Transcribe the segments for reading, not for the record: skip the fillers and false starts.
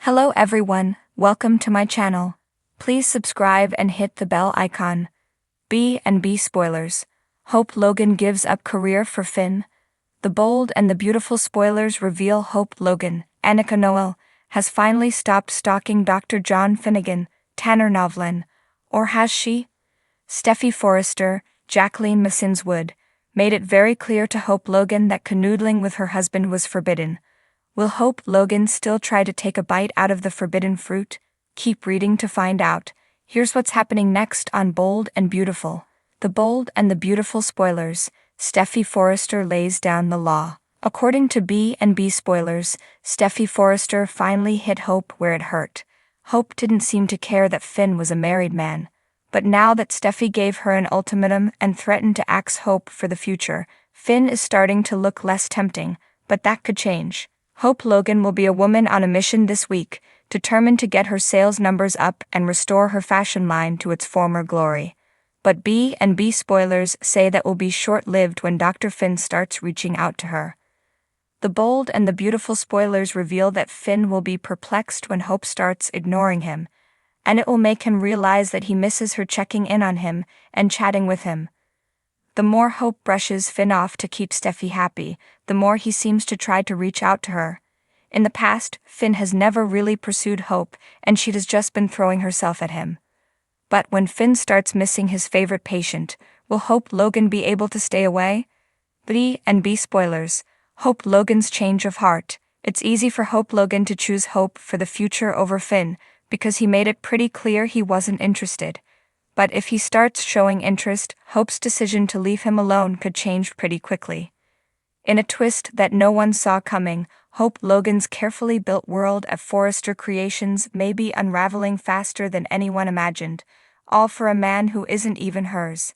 Hello everyone, welcome to my channel. Please subscribe and hit the bell icon. B&B spoilers. Hope Logan gives up career for Finn. The bold and the beautiful spoilers reveal Hope Logan, Annika Noel, has finally stopped stalking Dr. John Finnegan, Tanner Novlin. Or has she? Steffi Forrester, Jacqueline Massinswood, made it very clear to Hope Logan that canoodling with her husband was forbidden. Will Hope Logan still try to take a bite out of the forbidden fruit? Keep reading to find out. Here's what's happening next on Bold and Beautiful. The Bold and the Beautiful spoilers. Steffi Forrester lays down the law. According to B&B spoilers, Steffi Forrester finally hit Hope where it hurt. Hope didn't seem to care that Finn was a married man. But now that Steffi gave her an ultimatum and threatened to axe Hope for the future, Finn is starting to look less tempting, but that could change. Hope Logan will be a woman on a mission this week, determined to get her sales numbers up and restore her fashion line to its former glory. But B&B spoilers say that will be short-lived when Dr. Finn starts reaching out to her. The Bold and the Beautiful spoilers reveal that Finn will be perplexed when Hope starts ignoring him, and it will make him realize that he misses her checking in on him and chatting with him. The more Hope brushes Finn off to keep Steffi happy, the more he seems to try to reach out to her. In the past, Finn has never really pursued Hope, and she has just been throwing herself at him. But when Finn starts missing his favorite patient, will Hope Logan be able to stay away? B&B spoilers. Hope Logan's change of heart. It's easy for Hope Logan to choose Hope for the future over Finn, because he made it pretty clear he wasn't interested. But if he starts showing interest, Hope's decision to leave him alone could change pretty quickly. In a twist that no one saw coming, Hope Logan's carefully built world at Forrester Creations may be unraveling faster than anyone imagined, all for a man who isn't even hers.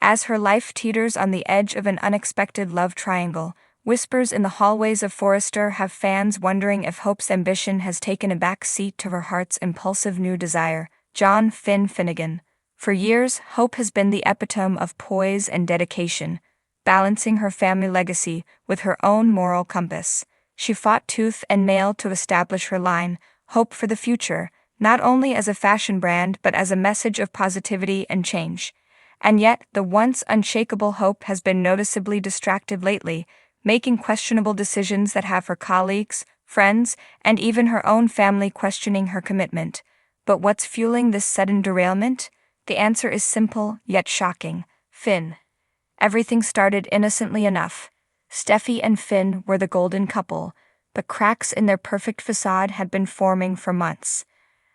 As her life teeters on the edge of an unexpected love triangle, whispers in the hallways of Forrester have fans wondering if Hope's ambition has taken a back seat to her heart's impulsive new desire. John Finnegan. For years, Hope has been the epitome of poise and dedication, balancing her family legacy with her own moral compass. She fought tooth and nail to establish her line, Hope for the Future, not only as a fashion brand but as a message of positivity and change. And yet, the once unshakable Hope has been noticeably distracted lately, making questionable decisions that have her colleagues, friends, and even her own family questioning her commitment. But what's fueling this sudden derailment? The answer is simple, yet shocking. Finn. Everything started innocently enough. Steffi and Finn were the golden couple, but cracks in their perfect facade had been forming for months.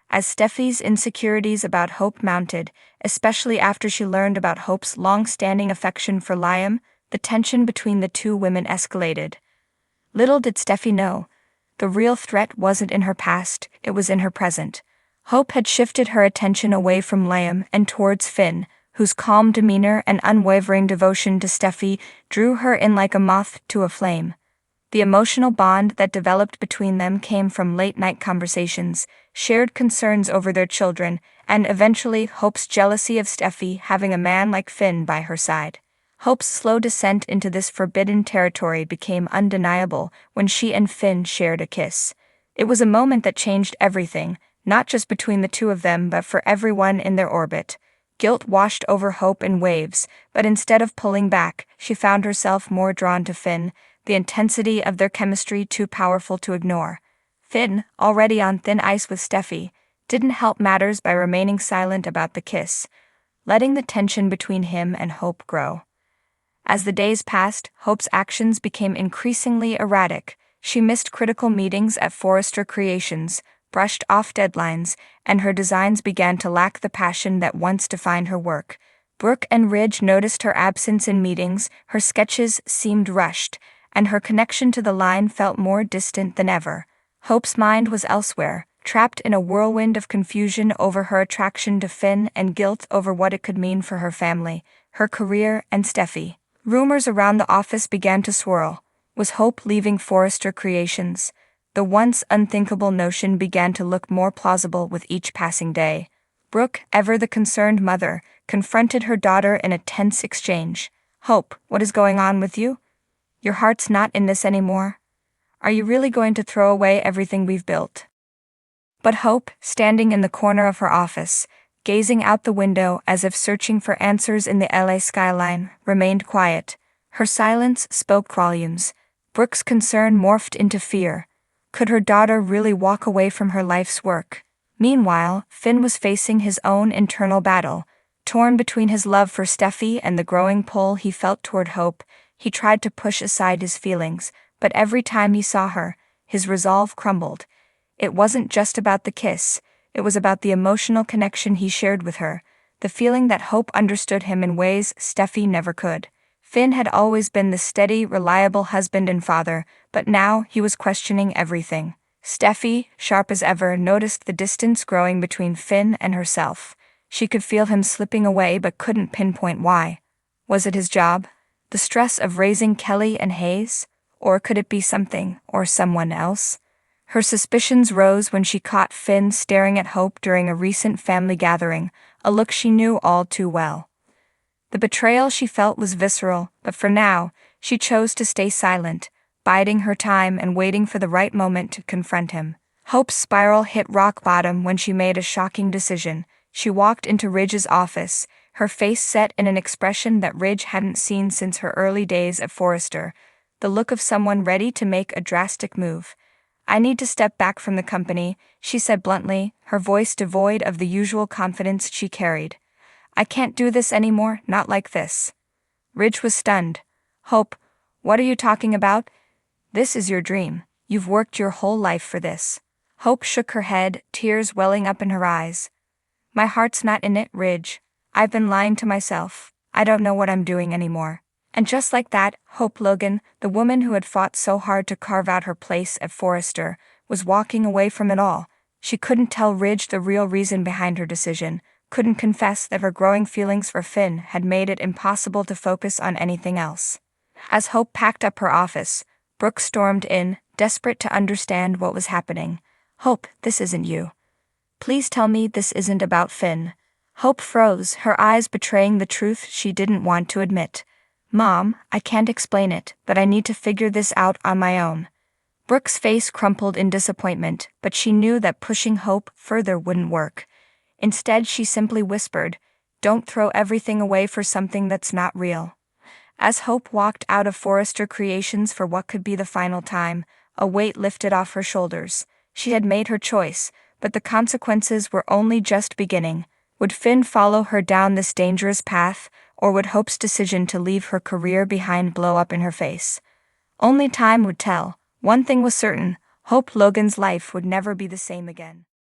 As Steffi's insecurities about Hope mounted, especially after she learned about Hope's long-standing affection for Liam, the tension between the two women escalated. Little did Steffi know, the real threat wasn't in her past, it was in her present. Hope had shifted her attention away from Liam and towards Finn, whose calm demeanor and unwavering devotion to Steffi drew her in like a moth to a flame. The emotional bond that developed between them came from late-night conversations, shared concerns over their children, and eventually Hope's jealousy of Steffi having a man like Finn by her side. Hope's slow descent into this forbidden territory became undeniable when she and Finn shared a kiss. It was a moment that changed everything, not just between the two of them but for everyone in their orbit. Guilt washed over Hope in waves, but instead of pulling back, she found herself more drawn to Finn, the intensity of their chemistry too powerful to ignore. Finn, already on thin ice with Steffi, didn't help matters by remaining silent about the kiss, letting the tension between him and Hope grow. As the days passed, Hope's actions became increasingly erratic. She missed critical meetings at Forrester Creations, brushed off deadlines, and her designs began to lack the passion that once defined her work. Brooke and Ridge noticed her absence in meetings, her sketches seemed rushed, and her connection to the line felt more distant than ever. Hope's mind was elsewhere, trapped in a whirlwind of confusion over her attraction to Finn and guilt over what it could mean for her family, her career, and Steffi. Rumors around the office began to swirl. Was Hope leaving Forrester Creations? The once unthinkable notion began to look more plausible with each passing day. Brooke, ever the concerned mother, confronted her daughter in a tense exchange. Hope, what is going on with you? Your heart's not in this anymore. Are you really going to throw away everything we've built? But Hope, standing in the corner of her office, gazing out the window as if searching for answers in the LA skyline, remained quiet. Her silence spoke volumes. Brooke's concern morphed into fear. Could her daughter really walk away from her life's work? Meanwhile, Finn was facing his own internal battle. Torn between his love for Steffi and the growing pull he felt toward Hope, he tried to push aside his feelings, but every time he saw her, his resolve crumbled. It wasn't just about the kiss, it was about the emotional connection he shared with her, the feeling that Hope understood him in ways Steffi never could. Finn had always been the steady, reliable husband and father, but now he was questioning everything. Steffi, sharp as ever, noticed the distance growing between Finn and herself. She could feel him slipping away but couldn't pinpoint why. Was it his job? The stress of raising Kelly and Hayes? Or could it be something, or someone else? Her suspicions rose when she caught Finn staring at Hope during a recent family gathering, a look she knew all too well. The betrayal she felt was visceral, but for now, she chose to stay silent, biding her time and waiting for the right moment to confront him. Hope's spiral hit rock bottom when she made a shocking decision. She walked into Ridge's office, her face set in an expression that Ridge hadn't seen since her early days at Forrester, the look of someone ready to make a drastic move. "I need to step back from the company," she said bluntly, her voice devoid of the usual confidence she carried. "I can't do this anymore, not like this." Ridge was stunned. "Hope, what are you talking about? This is your dream. You've worked your whole life for this." Hope shook her head, tears welling up in her eyes. "My heart's not in it, Ridge. I've been lying to myself. I don't know what I'm doing anymore." And just like that, Hope Logan, the woman who had fought so hard to carve out her place at Forrester, was walking away from it all. She couldn't tell Ridge the real reason behind her decision, couldn't confess that her growing feelings for Finn had made it impossible to focus on anything else. As Hope packed up her office, Brooke stormed in, desperate to understand what was happening. "Hope, this isn't you. Please tell me this isn't about Finn." Hope froze, her eyes betraying the truth she didn't want to admit. "Mom, I can't explain it, but I need to figure this out on my own." Brooke's face crumpled in disappointment, but she knew that pushing Hope further wouldn't work. Instead, she simply whispered, "Don't throw everything away for something that's not real." As Hope walked out of Forrester Creations for what could be the final time, a weight lifted off her shoulders. She had made her choice, but the consequences were only just beginning. Would Finn follow her down this dangerous path, or would Hope's decision to leave her career behind blow up in her face? Only time would tell. One thing was certain, Hope Logan's life would never be the same again.